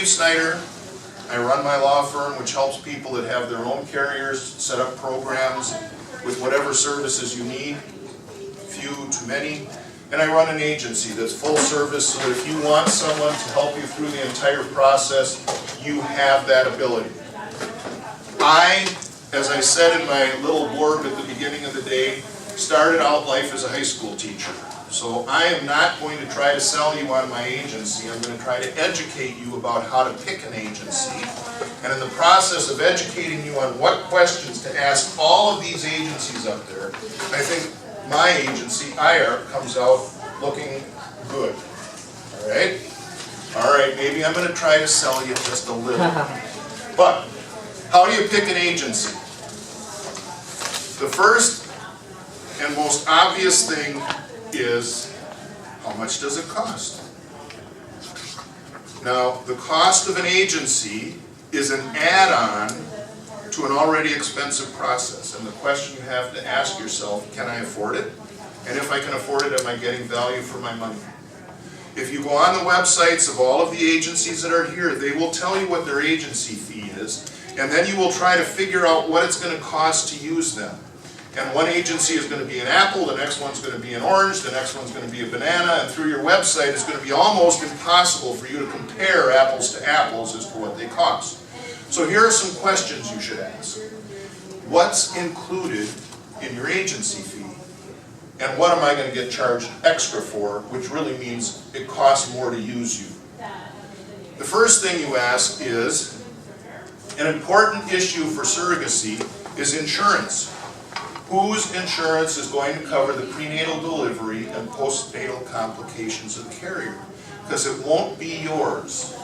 Steve Snyder. I run my law firm, which helps people that have their own carriers set up programs with whatever services you need, few to many. And I run an agency that's full service, so that if you want someone to help you through the entire process, you have that ability. I, as I said in my little blurb at the beginning of the day, started out life as a high school teacher. So I am not going to try to sell you on my agency. I'm going to try to educate you about how to pick an agency. And in the process of educating you on what questions to ask all of these agencies up there, I think my agency, IARC, comes out looking good. All right, maybe I'm going to try to sell you just a little. But how do you pick an agency? The first and most obvious thing is, how much does it cost? Now, the cost of an agency is an add-on to an already expensive process. And the question you have to ask yourself, can I afford it? And if I can afford it, am I getting value for my money? If you go on the websites of all of the agencies that are here, they will tell you what their agency fee is, and then you will try to figure out what it's going to cost to use them. And one agency is going to be an apple, the next one's going to be an orange, the next one's going to be a banana, and through your website it's going to be almost impossible for you to compare apples to apples as to what they cost. So here are some questions you should ask. What's included in your agency fee? And what am I going to get charged extra for, which really means it costs more to use you. The first thing you ask is, an important issue for surrogacy is insurance. Whose insurance is going to cover the prenatal delivery and postnatal complications of the carrier? Because it won't be yours,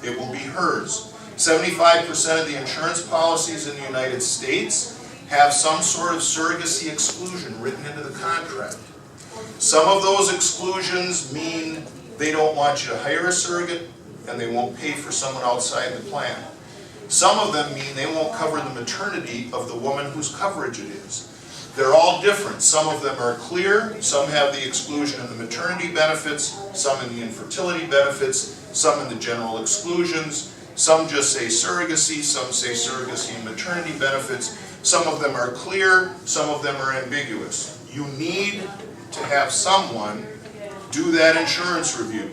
it will be hers. 75% of the insurance policies in the United States have some sort of surrogacy exclusion written into the contract. Some of those exclusions mean they don't want you to hire a surrogate and they won't pay for someone outside the plan. Some of them mean they won't cover the maternity of the woman whose coverage it is. They're all different. Some of them are clear, some have the exclusion in the maternity benefits, some in the infertility benefits, some in the general exclusions, some just say surrogacy, some say surrogacy and maternity benefits. Some of them are clear, some of them are ambiguous. You need to have someone do that insurance review.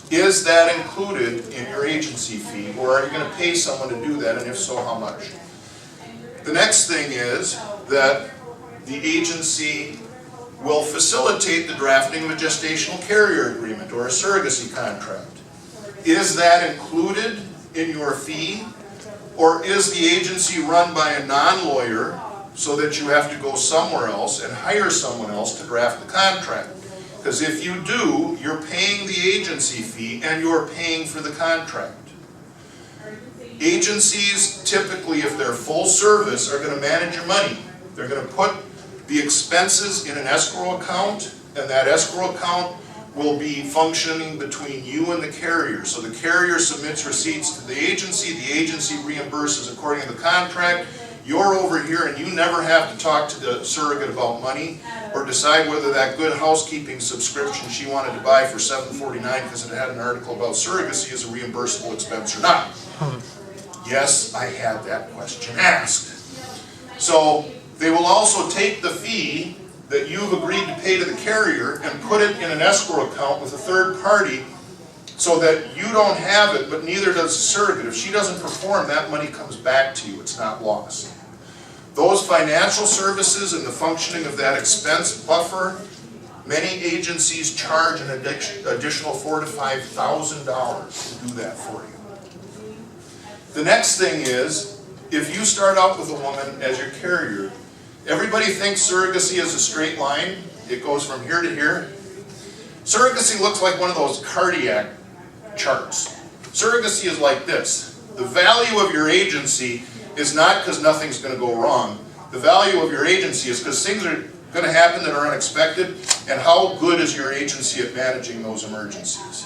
Is that included in your agency fee, or are you going to pay someone to do that, and if so, how much? The next thing is that the agency will facilitate the drafting of a gestational carrier agreement or a surrogacy contract. Is that included in your fee, or is the agency run by a non-lawyer so that you have to go somewhere else and hire someone else to draft the contract? Because if you do, you're paying the agency fee and you're paying for the contract. Agencies typically, if they're full service, are going to manage your money. They're going to put the expenses in an escrow account, and that escrow account will be functioning between you and the carrier. So the carrier submits receipts to the agency reimburses according to the contract. You're over here and you never have to talk to the surrogate about money or decide whether that Good Housekeeping subscription she wanted to buy for $7.49 because it had an article about surrogacy is a reimbursable expense or not. Yes, I had that question asked. So they will also take the fee that you've agreed to pay to the carrier and put it in an escrow account with a third party so that you don't have it, but neither does the surrogate. If she doesn't perform, that money comes back to you. It's not lost. Those financial services and the functioning of that expense buffer, many agencies charge an additional $4,000 to $5,000 to do that for you. The next thing is, if you start out with a woman as your carrier, everybody thinks surrogacy is a straight line. It goes from here to here. Surrogacy looks like one of those cardiac charts. Surrogacy is like this. The value of your agency is not because nothing's going to go wrong. The value of your agency is because things are going to happen that are unexpected, and how good is your agency at managing those emergencies.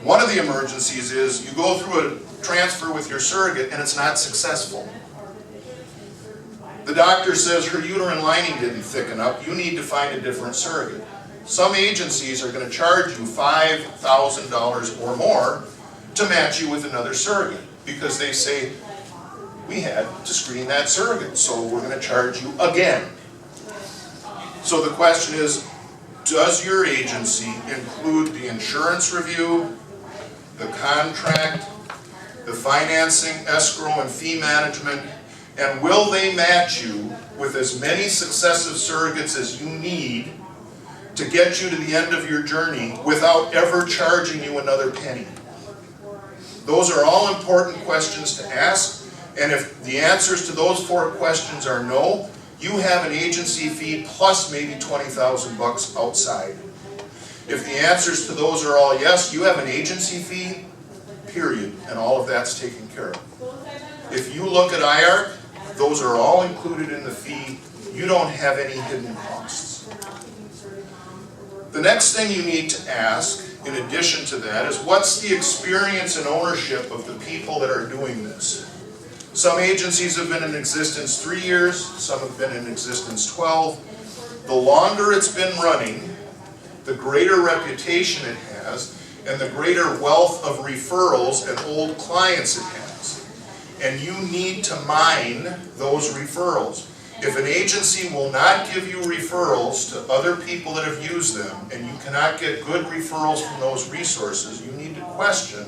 One of the emergencies is you go through a transfer with your surrogate and it's not successful. The doctor says her uterine lining didn't thicken up, you need to find a different surrogate. Some agencies are going to charge you $5,000 or more to match you with another surrogate, because they say, we had to screen that surrogate, so we're going to charge you again. So the question is, does your agency include the insurance review, the contract, the financing, escrow, and fee management, and will they match you with as many successive surrogates as you need to get you to the end of your journey without ever charging you another penny? Those are all important questions to ask, and if the answers to those 4 questions are no, you have an agency fee plus maybe $20,000 outside. If the answers to those are all yes, you have an agency fee, period, and all of that's taken care of. If you look at IARC, those are all included in the fee. You don't have any hidden costs. The next thing you need to ask, in addition to that, is what's the experience and ownership of the people that are doing this? Some agencies have been in existence 3 years, some have been in existence 12. The longer it's been running, the greater reputation it has, and the greater wealth of referrals and old clients it has. And you need to mine those referrals. If an agency will not give you referrals to other people that have used them, and you cannot get good referrals from those resources, you need to question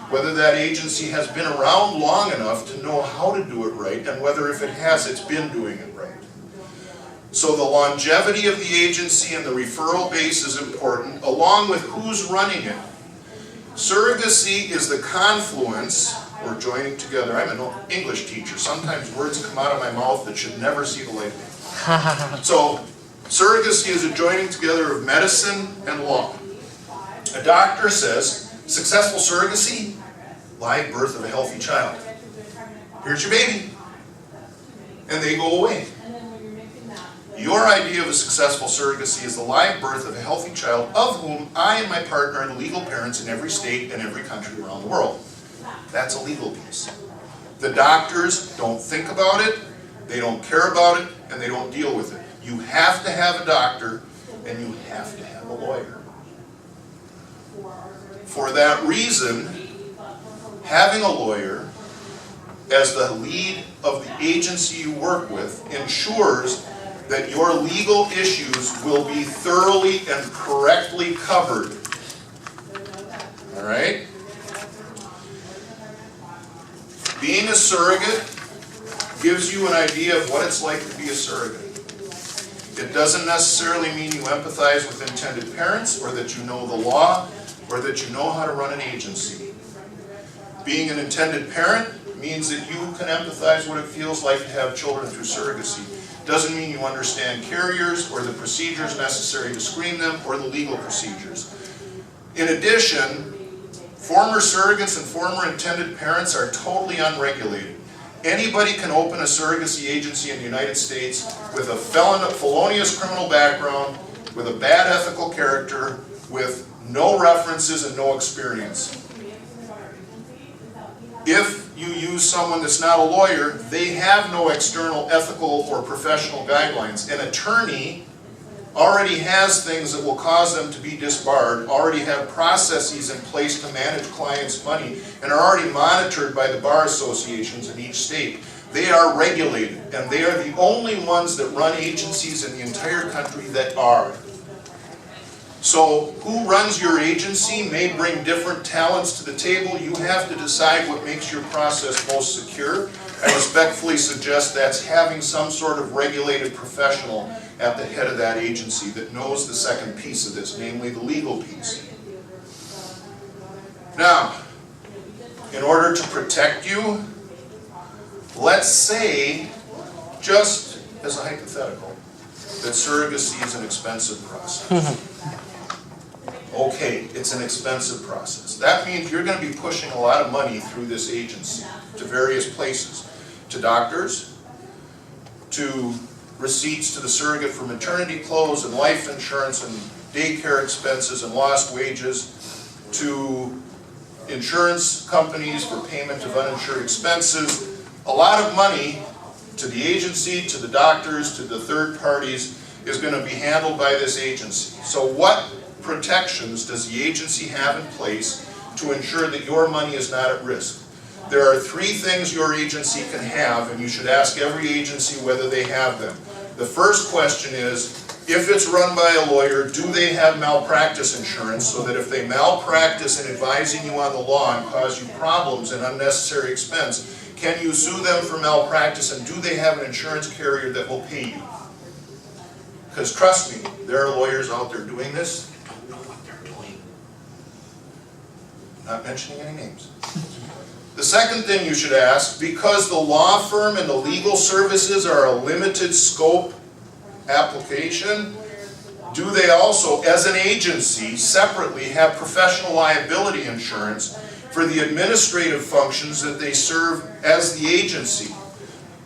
whether that agency has been around long enough to know how to do it right, and whether if it has, it's been doing it right. So the longevity of the agency and the referral base is important, along with who's running it. Surrogacy is the confluence, or joining together. I'm an English teacher. Sometimes words come out of my mouth that should never see the light of day. So surrogacy is a joining together of medicine and law. A doctor says, successful surrogacy, live birth of a healthy child. Here's your baby. And they go away. Your idea of a successful surrogacy is the live birth of a healthy child of whom I and my partner are the legal parents in every state and every country around the world. That's a legal piece. The doctors don't think about it, they don't care about it, and they don't deal with it. You have to have a doctor, and you have to have a lawyer. For that reason, having a lawyer as the lead of the agency you work with ensures that your legal issues will be thoroughly and correctly covered. All right? Being a surrogate gives you an idea of what it's like to be a surrogate. It doesn't necessarily mean you empathize with intended parents, or that you know the law, or that you know how to run an agency. Being an intended parent means that you can empathize what it feels like to have children through surrogacy. Doesn't mean you understand carriers, or the procedures necessary to screen them, or the legal procedures. In addition, former surrogates and former intended parents are totally unregulated. Anybody can open a surrogacy agency in the United States with a felonious criminal background, with a bad ethical character, with no references and no experience. If you use someone that's not a lawyer, they have no external ethical or professional guidelines. An attorney already has things that will cause them to be disbarred, already have processes in place to manage clients' money, and are already monitored by the bar associations in each state. They are regulated, and they are the only ones that run agencies in the entire country that are. So who runs your agency may bring different talents to the table. You have to decide what makes your process most secure. I respectfully suggest that's having some sort of regulated professional at the head of that agency that knows the second piece of this, namely the legal piece. Now, in order to protect you, let's say, just as a hypothetical, that surrogacy is an expensive process. Okay, it's an expensive process. That means you're going to be pushing a lot of money through this agency to various places, to doctors, to receipts to the surrogate for maternity clothes and life insurance and daycare expenses and lost wages, to insurance companies for payment of uninsured expenses. A lot of money to the agency, to the doctors, to the third parties is going to be handled by this agency. So what protections does the agency have in place to ensure that your money is not at risk. There are 3 things your agency can have, and you should ask every agency whether they have them. The first question is, if it's run by a lawyer, do they have malpractice insurance so that if they malpractice in advising you on the law and cause you problems and unnecessary expense, can you sue them for malpractice, and do they have an insurance carrier that will pay you? Because trust me, there are lawyers out there doing this, don't know what they're doing. Not mentioning any names. The second thing you should ask, because the law firm and the legal services are a limited scope application, do they also, as an agency, separately have professional liability insurance for the administrative functions that they serve as the agency?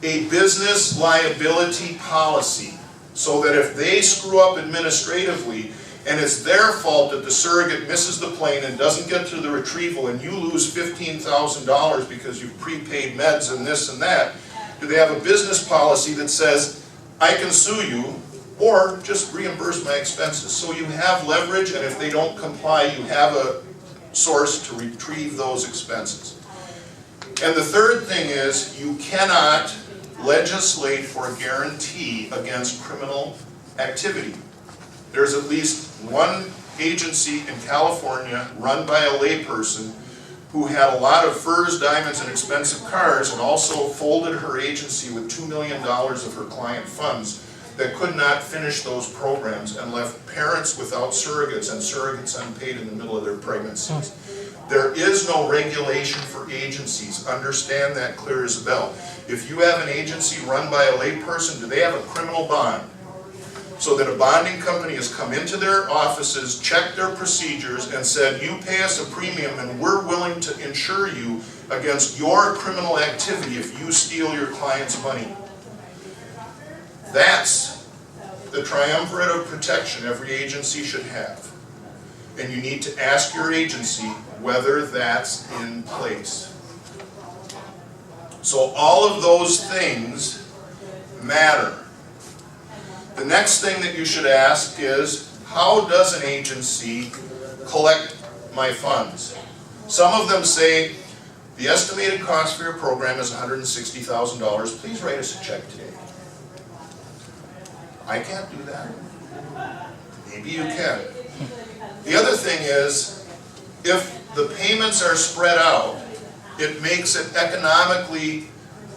A business liability policy, so that if they screw up administratively and it's their fault that the surrogate misses the plane and doesn't get to the retrieval and you lose $15,000 because you've prepaid meds and this and that, do they have a business policy that says, I can sue you or just reimburse my expenses? So you have leverage, and if they don't comply, you have a source to retrieve those expenses. And the third thing is, you cannot legislate or guarantee against criminal activity. There's at least one agency in California run by a layperson who had a lot of furs, diamonds, and expensive cars, and also folded her agency with $2 million of her client funds that could not finish those programs and left parents without surrogates and surrogates unpaid in the middle of their pregnancies. There is no regulation for agencies. Understand that clear as a bell. If you have an agency run by a layperson, do they have a criminal bond? So that a bonding company has come into their offices, checked their procedures, and said, you pay us a premium and we're willing to insure you against your criminal activity if you steal your client's money. That's the triumvirate of protection every agency should have. And you need to ask your agency whether that's in place. So all of those things matter. The next thing that you should ask is, how does an agency collect my funds? Some of them say, the estimated cost for your program is $160,000. Please write us a check today. I can't do that. Maybe you can. The other thing is, if the payments are spread out, it makes it economically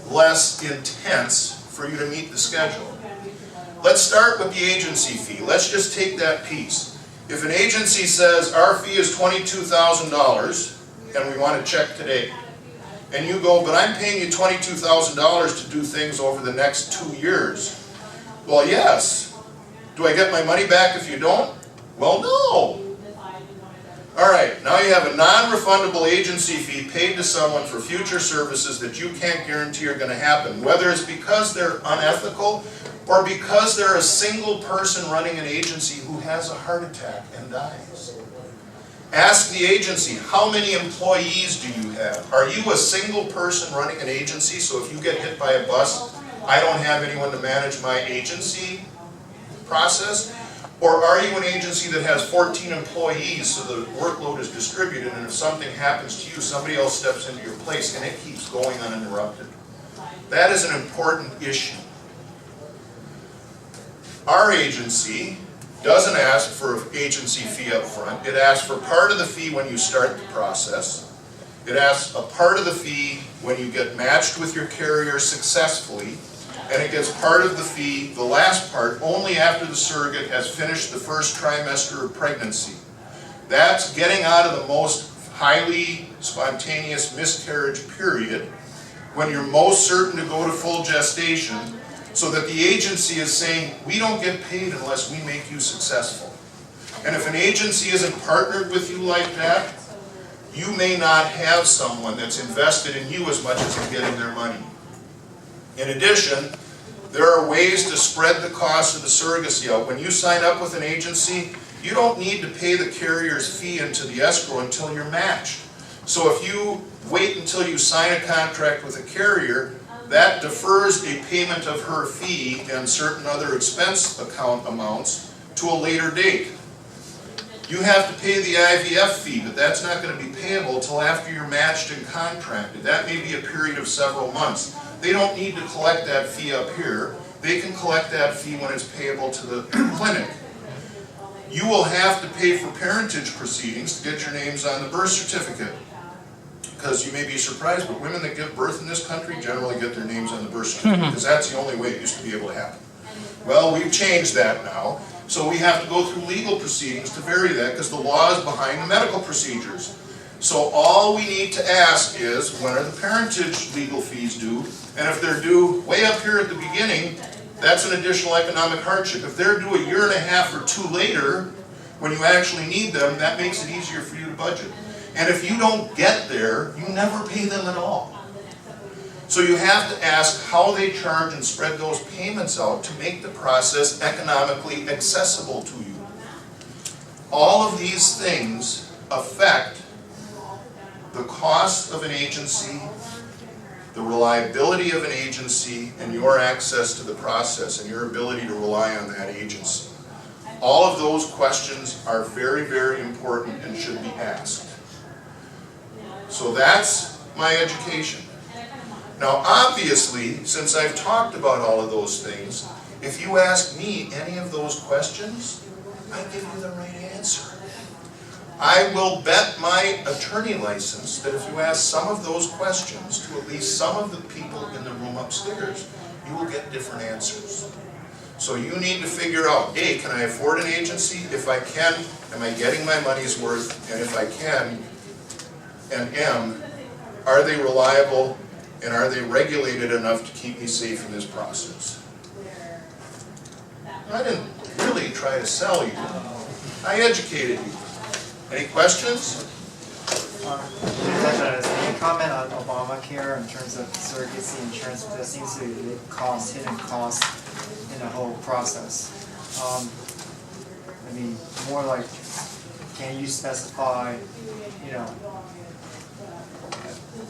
less intense for you to meet the schedule. Let's start with the agency fee. Let's just take that piece. If an agency says our fee is $22,000 and we want to check today, and you go, but I'm paying you $22,000 to do things over the next 2 years. Well, yes. Do I get my money back if you don't? Well, no. All right, now you have a non-refundable agency fee paid to someone for future services that you can't guarantee are going to happen, whether it's because they're unethical or because they're a single person running an agency who has a heart attack and dies. Ask the agency, how many employees do you have? Are you a single person running an agency, so if you get hit by a bus, I don't have anyone to manage my agency process? Or are you an agency that has 14 employees so the workload is distributed, and if something happens to you, somebody else steps into your place and it keeps going uninterrupted? That is an important issue. Our agency doesn't ask for an agency fee up front. It asks for part of the fee when you start the process. It asks a part of the fee when you get matched with your carrier successfully. And it gets part of the fee, the last part, only after the surrogate has finished the first trimester of pregnancy. That's getting out of the most highly spontaneous miscarriage period, when you're most certain to go to full gestation, so that the agency is saying, we don't get paid unless we make you successful. And if an agency isn't partnered with you like that, you may not have someone that's invested in you as much as in getting their money. In addition, there are ways to spread the cost of the surrogacy out. When you sign up with an agency, you don't need to pay the carrier's fee into the escrow until you're matched. So if you wait until you sign a contract with a carrier, that defers a payment of her fee and certain other expense account amounts to a later date. You have to pay the IVF fee, but that's not going to be payable until after you're matched and contracted. That may be a period of several months. They don't need to collect that fee up here. They can collect that fee when it's payable to the clinic. You will have to pay for parentage proceedings to get your names on the birth certificate. Because you may be surprised, but women that give birth in this country generally get their names on the birth certificate, because that's the only way it used to be able to happen. Well, we've changed that now, so we have to go through legal proceedings to vary that, because the law is behind the medical procedures. So all we need to ask is, when are the parentage legal fees due? And if they're due way up here at the beginning, that's an additional economic hardship. If they're due a year and a half or two later, when you actually need them, that makes it easier for you to budget. And if you don't get there, you never pay them at all. So you have to ask how they charge and spread those payments out to make the process economically accessible to you. All of these things affect the cost of an agency, the reliability of an agency, and your access to the process and your ability to rely on that agency. All of those questions are very, very important and should be asked. So that's my education. Now obviously, since I've talked about all of those things, if you ask me any of those questions, I give you the right answer. I will bet my attorney license that if you ask some of those questions to at least some of the people in the room upstairs, you will get different answers. So you need to figure out, A, can I afford an agency? If I can, am I getting my money's worth? And if I can, and am, are they reliable and are they regulated enough to keep me safe in this process? I didn't really try to sell you. I educated you. Any questions? Can you comment on Obamacare in terms of surrogacy insurance? There seems to be a big cost, hidden cost in the whole process. I mean, more like, can you specify, you know,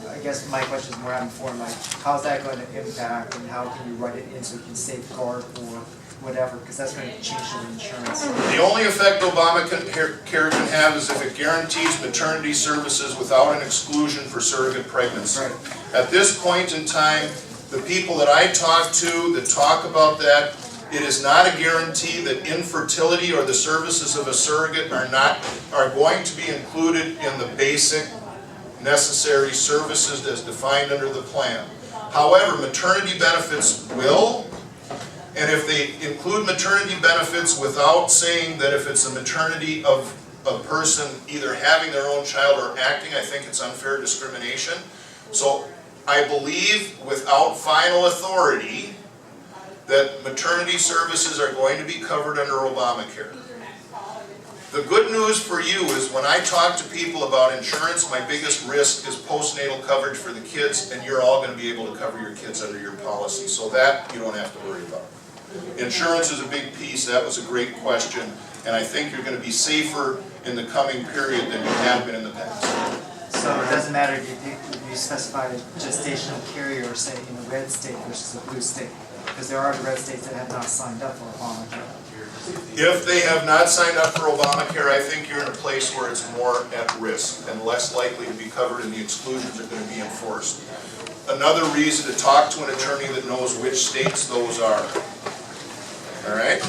I guess my question is more informed, like, how's that going to impact and how can you write it in so you can safeguard or whatever, because that's going to change the insurance. The only effect Obamacare can have is if it guarantees maternity services without an exclusion for surrogate pregnancy. Right. At this point in time, the people that I talk to that talk about that, it is not a guarantee that infertility or the services of a surrogate are going to be included in the basic necessary services as defined under the plan. However, maternity benefits will. And if they include maternity benefits without saying that if it's a maternity of a person either having their own child or acting, I think it's unfair discrimination. So I believe without final authority that maternity services are going to be covered under Obamacare. The good news for you is when I talk to people about insurance, my biggest risk is postnatal coverage for the kids, and you're all going to be able to cover your kids under your policy. So that you don't have to worry about. Insurance is a big piece. That was a great question, and I think you're going to be safer in the coming period than you have been in the past. So it doesn't matter if you specify a gestational carrier, say, in a red state versus a blue state, because there are red states that have not signed up for Obamacare. If they have not signed up for Obamacare, I think you're in a place where it's more at risk and less likely to be covered, and the exclusions are going to be enforced. Another reason to talk to an attorney that knows which states those are. All right?